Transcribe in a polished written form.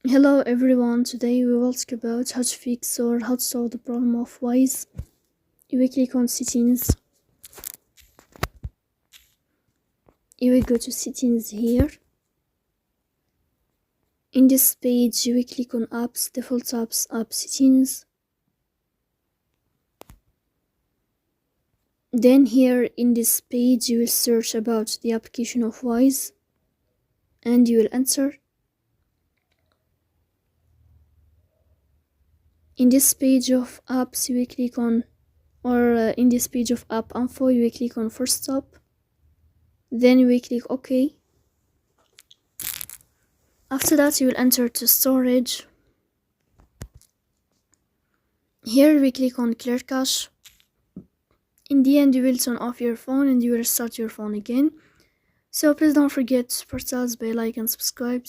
Hello everyone, today we will talk about how to fix or how to solve the problem of Wise. You will click on settings. You will go to settings here. In this page you will click on apps, default apps, app settings. Then here in this page you will search about the application of Wise and you will enter. In this page of apps you will click on, in this page of app info you will click on first stop. Then you will click OK. After that you will enter to storage. Here we click on clear cache. In the end you will turn off your phone and you will start your phone again. So please don't forget to press the bell icon and subscribe.